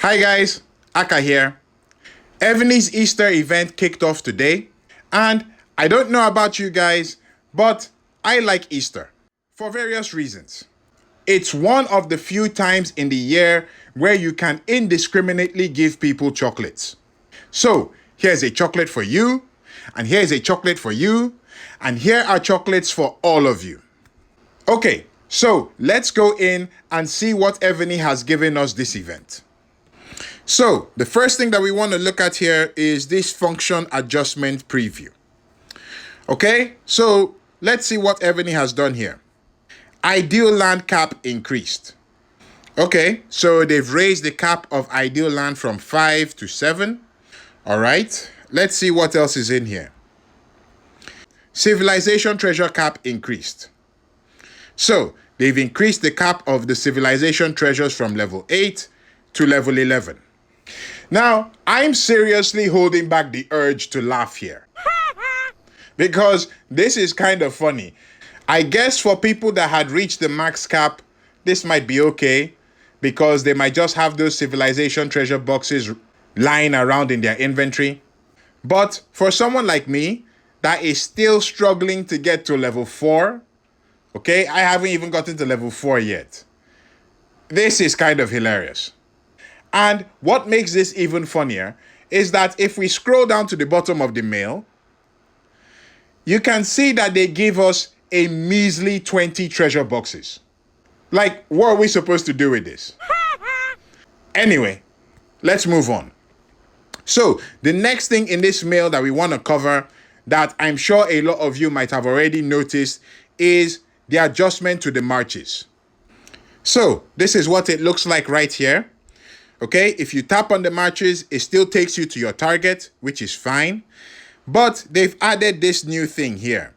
Hi guys, Aka here. Evony's Easter event kicked off today, and I don't know about you guys, but I like Easter for various reasons. It's one of the few times in the year where you can indiscriminately give people chocolates. So, here's a chocolate for you, and here's a chocolate for you, and here are chocolates for all of you. Okay, so let's go in and see what Evony has given us this event. So, the first thing that we want to look at here is this function adjustment preview. Okay, so let's see what Evony has done here. Ideal land cap increased. Okay, so they've raised the cap of ideal land from 5 to 7. All right, let's see what else is in here. Civilization treasure cap increased. So, they've increased the cap of the civilization treasures from level 8 to level 11. Now, I'm seriously holding back the urge to laugh here. Because this is kind of funny. I guess for people that had reached the max cap, this might be okay. Because they might just have those civilization treasure boxes lying around in their inventory. But for someone like me, that is still struggling to get to level 4. Okay, I haven't even gotten to level 4 yet. This is kind of hilarious. And what makes this even funnier is that if we scroll down to the bottom of the mail, you can see that they give us a measly 20 treasure boxes. Like, what are we supposed to do with this? Anyway, let's move on. So, the next thing in this mail that we want to cover that I'm sure a lot of you might have already noticed is the adjustment to the marches. So, this is what it looks like right here. Okay, if you tap on the marches, it still takes you to your target, which is fine. But they've added this new thing here.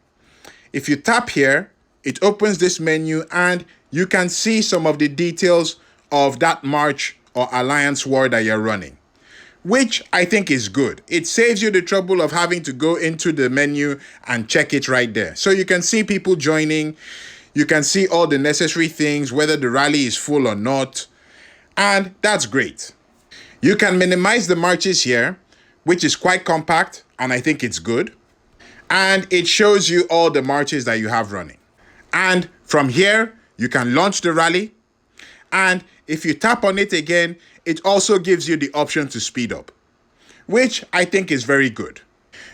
If you tap here, it opens this menu and you can see some of the details of that march or alliance war that you're running, which I think is good. It saves you the trouble of having to go into the menu and check it right there. So you can see people joining. You can see all the necessary things, whether the rally is full or not. And that's great. You can minimize the marches here, which is quite compact, and I think it's good. And it shows you all the marches that you have running. And from here, you can launch the rally. And if you tap on it again, it also gives you the option to speed up, which I think is very good.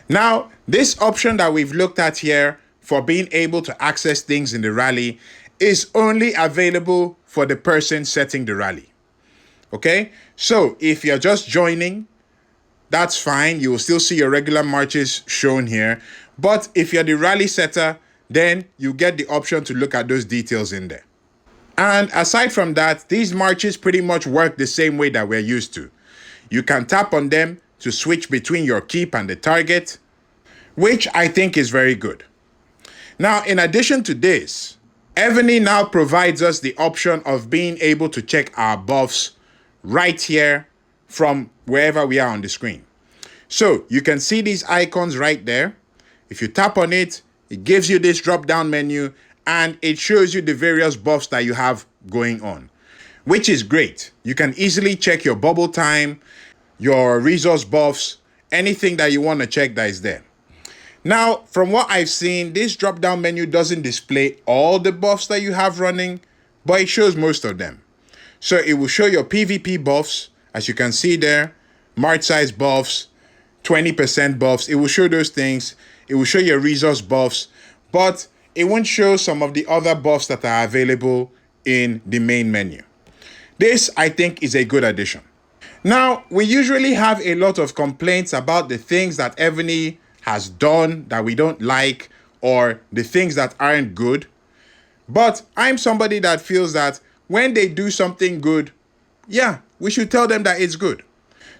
Now, this option that we've looked at here for being able to access things in the rally is only available for the person setting the rally. Okay, so if you're just joining, that's fine. You will still see your regular marches shown here. But if you're the rally setter, then you get the option to look at those details in there. And aside from that, these marches pretty much work the same way that we're used to. You can tap on them to switch between your keep and the target, which I think is very good. Now, in addition to this, Evony now provides us the option of being able to check our buffs right here from wherever we are on the screen. So you can see these icons right there. If you tap on it, it gives you this drop down menu and it shows you the various buffs that you have going on, which is great. You can easily check your bubble time, your resource buffs, anything that you want to check that is there. Now, from what I've seen, this drop down menu doesn't display all the buffs that you have running, but it shows most of them. So it will show your PvP buffs, as you can see there, march size buffs, 20% buffs. It will show those things. It will show your resource buffs, but it won't show some of the other buffs that are available in the main menu. This, I think, is a good addition. Now, we usually have a lot of complaints about the things that Evony has done that we don't like or the things that aren't good. But I'm somebody that feels that when they do something good, yeah, we should tell them that it's good.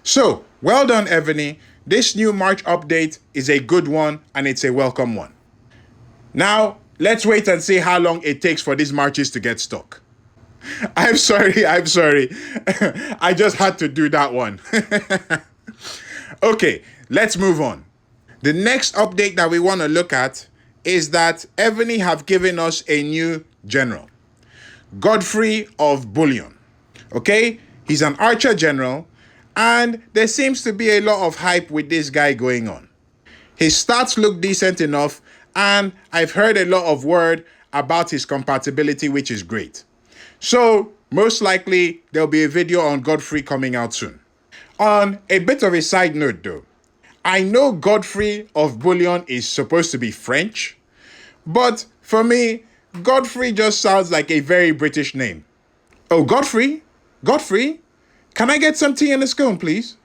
So, well done, Evony. This new March update is a good one and it's a welcome one. Now, let's wait and see how long it takes for these marches to get stuck. I'm sorry. I just had to do that one. Okay, let's move on. The next update that we want to look at is that Evony have given us a new general, Godfrey of Bullion. Okay, He's an archer general, and there seems to be a lot of hype with this guy going on. His stats look decent enough, and I've heard a lot of word about his compatibility, which is great. So, most likely, there'll be a video on Godfrey coming out soon. On a bit of a side note though, I know Godfrey of Bullion is supposed to be French, but for me, Godfrey just sounds like a very British name. Oh, Godfrey? Godfrey? Can I get some tea and a scone, please?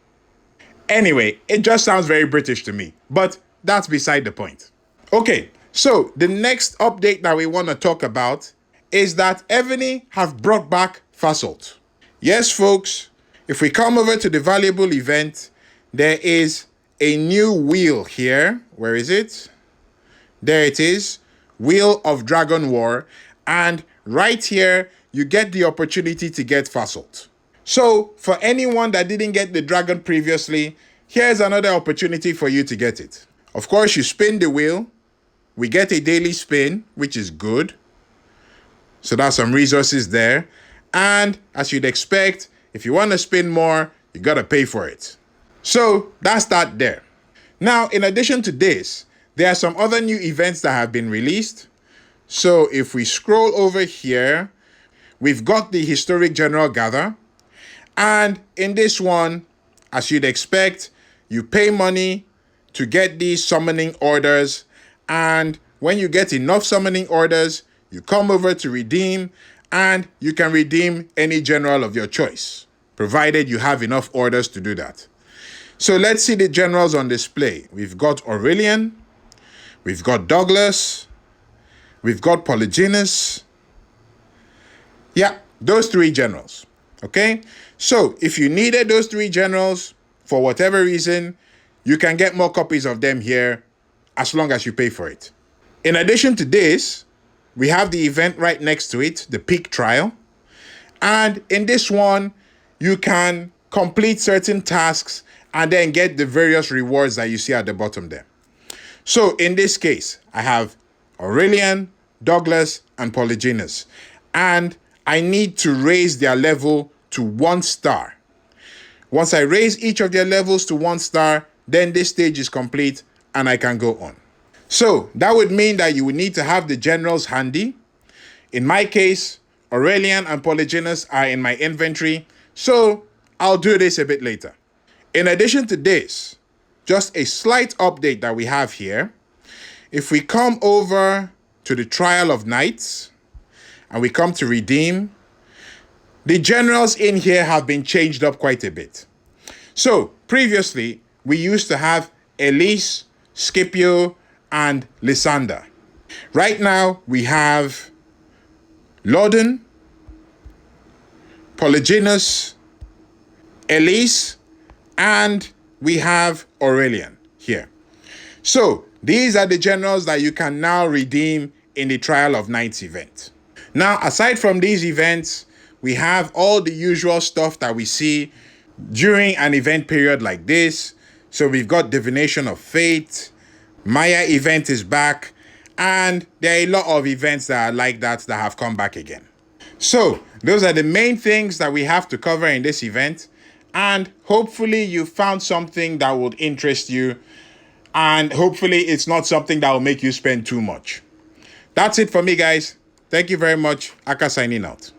Anyway, it just sounds very British to me, but that's beside the point. Okay, so the next update that we want to talk about is that Evony have brought back Fasalt. Yes, folks, if we come over to the valuable event, there is a new wheel here. Where is it? There it is. Wheel of Dragon War. And right here, you get the opportunity to get Fasalt. So, for anyone that didn't get the dragon previously, here's another opportunity for you to get it. Of course, you spin the wheel. We get a daily spin, which is good. So that's some resources there. And as you'd expect, if you want to spin more, you got to pay for it. So that's that there. Now, in addition to this, there are some other new events that have been released. So if we scroll over here, we've got the Historic General Gather. And in this one, as you'd expect, you pay money to get these summoning orders. And when you get enough summoning orders, you come over to redeem, and you can redeem any general of your choice, provided you have enough orders to do that. So let's see the generals on display. We've got Aurelian, we've got Douglas, we've got Polygenus. Yeah, those three generals. Okay, so if you needed those three generals for whatever reason, you can get more copies of them here as long as you pay for it. In addition to this, we have the event right next to it, the Peak Trial. And in this one, you can complete certain tasks and then get the various rewards that you see at the bottom there. So in this case, I have Aurelian, Douglas, and Polygenus. And I need to raise their level to 1 star. Once I raise each of their levels to 1 star, then this stage is complete and I can go on. So that would mean that you would need to have the generals handy. In my case, Aurelian and Polygenus are in my inventory, so I'll do this a bit later. In addition to this, just a slight update that we have here. If we come over to the Trial of Knights and we come to redeem, the generals in here have been changed up quite a bit. So previously, we used to have Elise, Scipio, and Lysander. Right now, we have Loden, Polygenus, Elise, and we have Aurelian here. So these are the generals that you can now redeem in the Trial of Knights event. Now, aside from these events, we have all the usual stuff that we see during an event period like this. So we've got Divination of Fate, Maya event is back, and there are a lot of events that are like that that have come back again. So those are the main things that we have to cover in this event, and hopefully you found something that would interest you, and hopefully it's not something that will make you spend too much. That's it for me, guys. Thank you very much. Aka signing out.